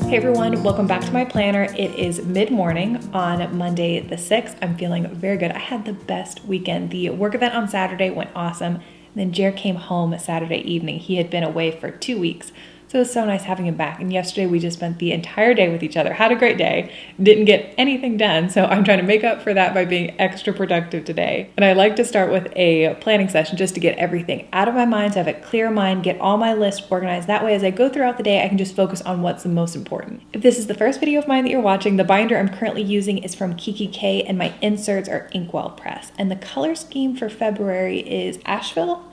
Hey everyone, welcome back to my planner. It is mid-morning on Monday the 6th. I'm feeling very good. I had the best weekend. The work event on Saturday went awesome. And then Jer came home Saturday evening. He had been away for 2 weeks. So it was so nice having him back. And yesterday we just spent the entire day with each other. Had a great day. Didn't get anything done. So I'm trying to make up for that by being extra productive today. And I like to start with a planning session just to get everything out of my mind, so I have a clear mind, get all my lists organized. That way as I go throughout the day, I can just focus on what's the most important. If this is the first video of mine that you're watching, the binder I'm currently using is from kikki.K and my inserts are Inkwell Press. And the color scheme for February is Asheville,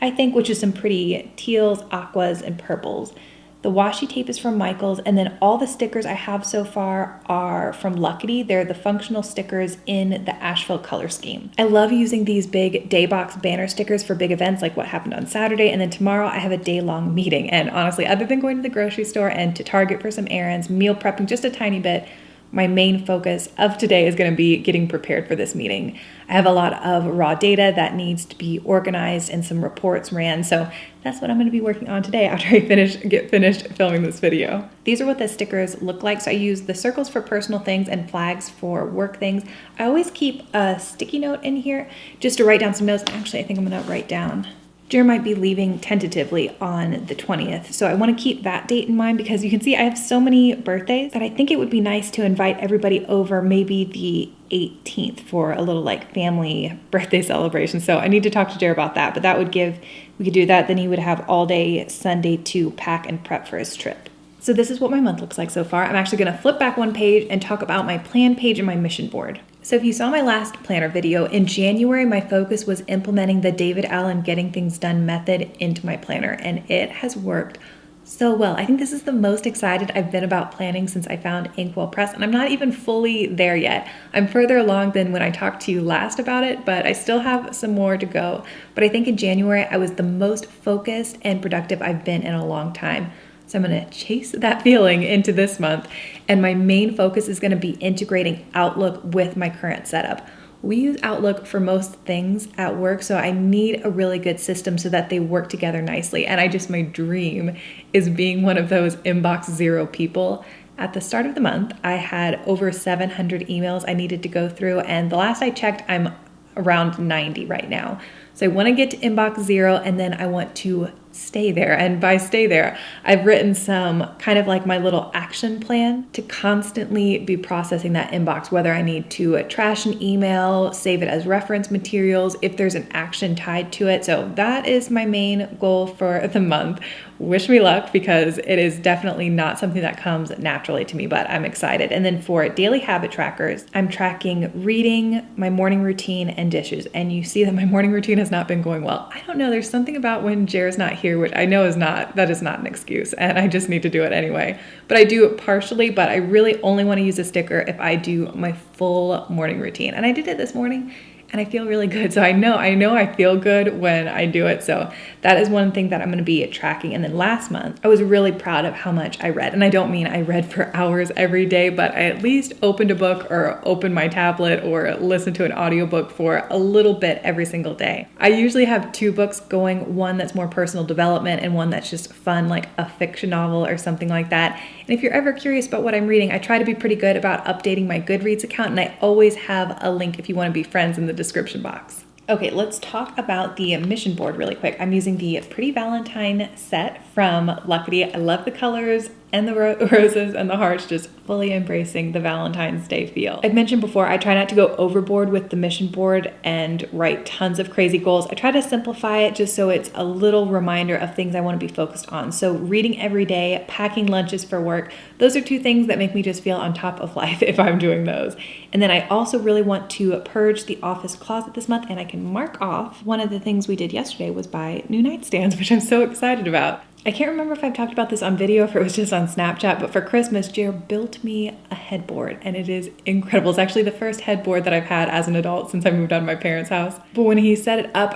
I think, which is some pretty teals, aquas, and purples. The washi tape is from Michael's, and then all the stickers I have so far are from Luckity. They're the functional stickers in the Asheville color scheme. I love using these big day box banner stickers for big events like what happened on Saturday, and then tomorrow I have a day-long meeting. And honestly, other than going to the grocery store and to Target for some errands, meal prepping just a tiny bit, my main focus of today is going to be getting prepared for this meeting. I have a lot of raw data that needs to be organized and some reports ran, so that's what I'm going to be working on today after I get finished filming this video. These are what the stickers look like. So I use the circles for personal things and flags for work things. I always keep a sticky note in here just to write down some notes. Actually, I think I'm going to write down. Jer might be leaving tentatively on the 20th, so I want to keep that date in mind because you can see I have so many birthdays that I think it would be nice to invite everybody over maybe the 18th for a little like family birthday celebration. So I need to talk to Jer about that, but that would we could do that. Then he would have all day Sunday to pack and prep for his trip. So this is what my month looks like so far. I'm actually going to flip back one page and talk about my plan page and my mission board. So if you saw my last planner video, in January, my focus was implementing the David Allen Getting Things Done method into my planner, and it has worked so well. I think this is the most excited I've been about planning since I found Inkwell Press, and I'm not even fully there yet. I'm further along than when I talked to you last about it, but I still have some more to go. But I think in January, I was the most focused and productive I've been in a long time. So I'm going to chase that feeling into this month. And my main focus is going to be integrating Outlook with my current setup. We use Outlook for most things at work, so I need a really good system so that they work together nicely. And my dream is being one of those inbox zero people. At the start of the month, I had over 700 emails I needed to go through. And the last I checked, I'm around 90 right now. So I want to get to inbox zero, and then I want to stay there. And by stay there, I've written some kind of like my little action plan to constantly be processing that inbox, whether I need to trash an email, save it as reference materials, if there's an action tied to it. So that is my main goal for the month. Wish me luck because it is definitely not something that comes naturally to me, but I'm excited. And then for daily habit trackers, I'm tracking reading, my morning routine, and dishes. And you see that my morning routine has not been going well. I don't know, there's something about when Jer's not here, which I know that is not an excuse, and I just need to do it anyway. But I do it partially, but I really only want to use a sticker if I do my full morning routine. And I did it this morning, and I feel really good. So I know I feel good when I do it. So that is one thing that I'm going to be tracking. And then last month, I was really proud of how much I read. And I don't mean I read for hours every day, but I at least opened a book or opened my tablet or listened to an audiobook for a little bit every single day. I usually have 2 books going, one that's more personal development and one that's just fun, like a fiction novel or something like that. And if you're ever curious about what I'm reading, I try to be pretty good about updating my Goodreads account, and I always have a link if you want to be friends in the description box. Okay, let's talk about the mission board really quick. I'm using the Pretty Valentine set from Luckity. I love the colors and the roses and the hearts, just fully embracing the Valentine's Day feel. I've mentioned before, I try not to go overboard with the mission board and write tons of crazy goals. I try to simplify it just so it's a little reminder of things I want to be focused on. So reading every day, packing lunches for work, those are 2 things that make me just feel on top of life if I'm doing those. And then I also really want to purge the office closet this month, and I can mark off. One of the things we did yesterday was buy new nightstands, which I'm so excited about. I can't remember if I've talked about this on video or if it was just on Snapchat, but for Christmas, Jer built me a headboard, and it is incredible. It's actually the first headboard that I've had as an adult since I moved out of my parents' house. But when he set it up,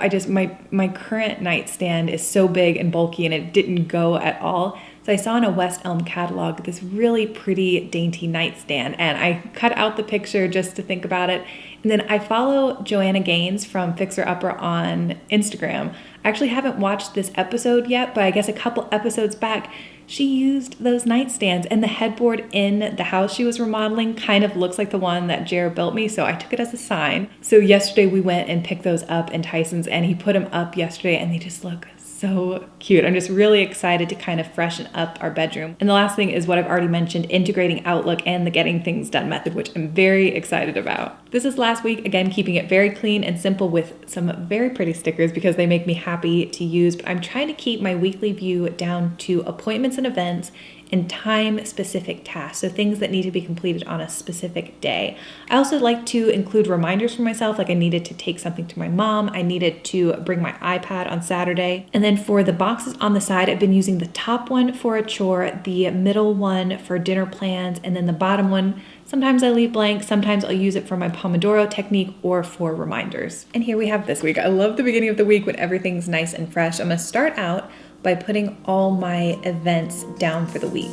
my current nightstand is so big and bulky, and it didn't go at all. So I saw in a West Elm catalog this really pretty dainty nightstand, and I cut out the picture just to think about it. And then I follow Joanna Gaines from Fixer Upper on Instagram. I actually haven't watched this episode yet, but I guess a couple episodes back, she used those nightstands, and the headboard in the house she was remodeling kind of looks like the one that Jer built me, so I took it as a sign. So yesterday we went and picked those up in Tyson's, and he put them up yesterday, and they just look so cute. I'm just really excited to kind of freshen up our bedroom. And the last thing is what I've already mentioned, integrating Outlook and the getting things done method, which I'm very excited about. This is last week, again, keeping it very clean and simple with some very pretty stickers because they make me happy to use, but I'm trying to keep my weekly view down to appointments and events and time-specific tasks, so things that need to be completed on a specific day. I also like to include reminders for myself, like I needed to take something to my mom, I needed to bring my iPad on Saturday. And then for the boxes on the side, I've been using the top one for a chore, the middle one for dinner plans, and then the bottom one, sometimes I leave blank, sometimes I'll use it for my Pomodoro technique or for reminders. And here we have this week. I love the beginning of the week when everything's nice and fresh. I'm gonna start out by putting all my events down for the week.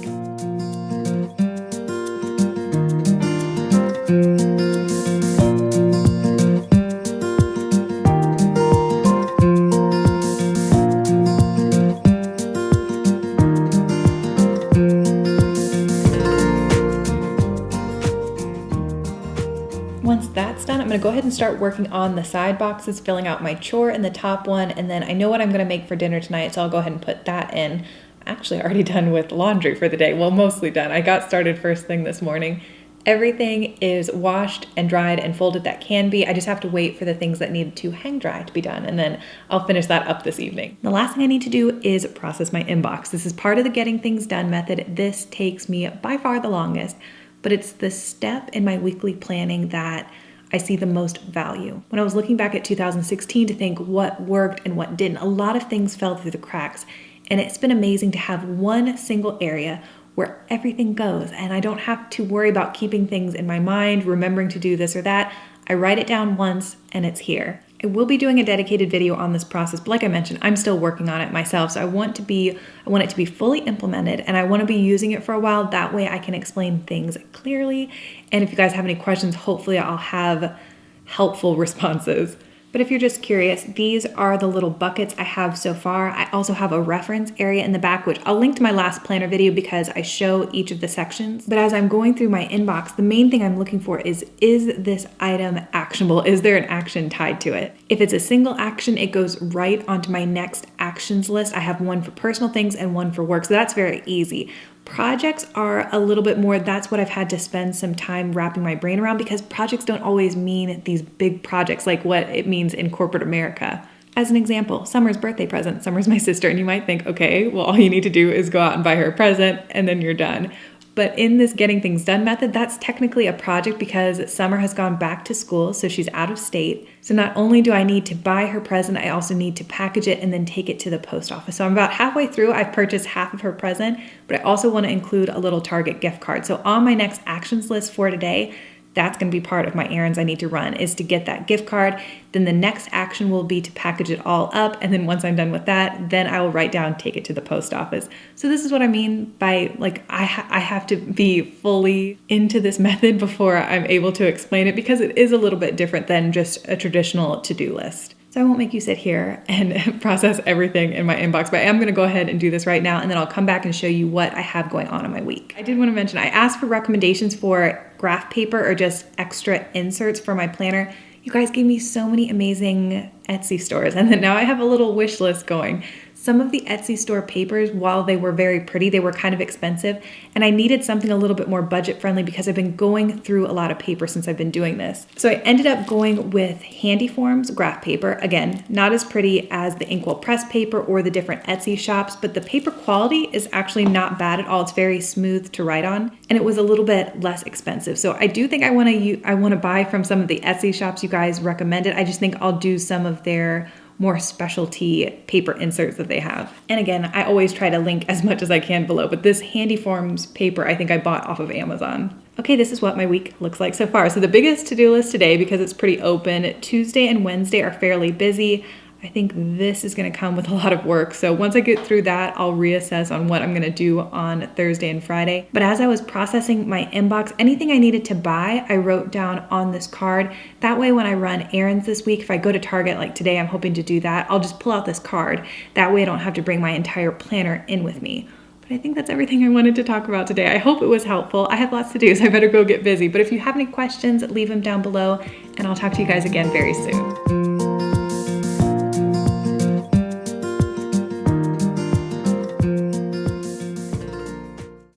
Once that's done, I'm gonna go ahead and start working on the side boxes, filling out my chore in the top one, and then I know what I'm gonna make for dinner tonight, so I'll go ahead and put that in. I'm actually already done with laundry for the day. Well, mostly done. I got started first thing this morning. Everything is washed and dried and folded that can be. I just have to wait for the things that need to hang dry to be done, and then I'll finish that up this evening. The last thing I need to do is process my inbox. This is part of the getting things done method. This takes me by far the longest, but it's the step in my weekly planning that I see the most value. When I was looking back at 2016 to think what worked and what didn't, a lot of things fell through the cracks, and it's been amazing to have one single area where everything goes, and I don't have to worry about keeping things in my mind, remembering to do this or that. I write it down once and it's here. I will be doing a dedicated video on this process, but like I mentioned, I'm still working on it myself. So I want it to be fully implemented, and I want to be using it for a while. That way I can explain things clearly. And if you guys have any questions, hopefully I'll have helpful responses. But if you're just curious, these are the little buckets I have so far. I also have a reference area in the back, which I'll link to my last planner video because I show each of the sections. But as I'm going through my inbox, the main thing I'm looking for is this item actionable? Is there an action tied to it? If it's a single action, it goes right onto my next actions list. I have one for personal things and one for work, so that's very easy. Projects are a little bit more, that's what I've had to spend some time wrapping my brain around, because projects don't always mean these big projects like what it means in corporate America. As an example, Summer's birthday present. Summer's my sister, and you might think, okay, well, all you need to do is go out and buy her a present and then you're done. But in this getting things done method, that's technically a project because Summer has gone back to school, so she's out of state. So not only do I need to buy her present, I also need to package it and then take it to the post office. So I'm about halfway through. I've purchased half of her present, but I also want to include a little Target gift card. So on my next actions list for today, that's going to be part of my errands I need to run, is to get that gift card. Then the next action will be to package it all up. And then once I'm done with that, then I will write down, take it to the post office. So this is what I mean by I have to be fully into this method before I'm able to explain it, because it is a little bit different than just a traditional to-do list. So I won't make you sit here and process everything in my inbox, but I am going to go ahead and do this right now, and then I'll come back and show you what I have going on in my week. I did want to mention, I asked for recommendations for graph paper or just extra inserts for my planner. You guys gave me so many amazing Etsy stores, and then now I have a little wish list going. Some of the Etsy store papers, while they were very pretty, they were kind of expensive, and I needed something a little bit more budget friendly because I've been going through a lot of paper since I've been doing this. So I ended up going with Handy Forms graph paper. Again, not as pretty as the Inkwell press paper or the different Etsy shops, but the paper quality is actually not bad at all. It's very smooth to write on, and it was a little bit less expensive. So I do think I want to buy from some of the Etsy shops you guys recommended. I just think I'll do some of their more specialty paper inserts that they have. And again, I always try to link as much as I can below, but this Handy Forms paper I think I bought off of Amazon. Okay, this is what my week looks like so far. So the biggest to-do list today, because it's pretty open, Tuesday and Wednesday are fairly busy. I think this is going to come with a lot of work. So once I get through that, I'll reassess on what I'm going to do on Thursday and Friday. But as I was processing my inbox, anything I needed to buy, I wrote down on this card. That way, when I run errands this week, if I go to Target like today, I'm hoping to do that, I'll just pull out this card. That way I don't have to bring my entire planner in with me. But I think that's everything I wanted to talk about today. I hope it was helpful. I have lots to do, so I better go get busy. But if you have any questions, leave them down below, and I'll talk to you guys again very soon.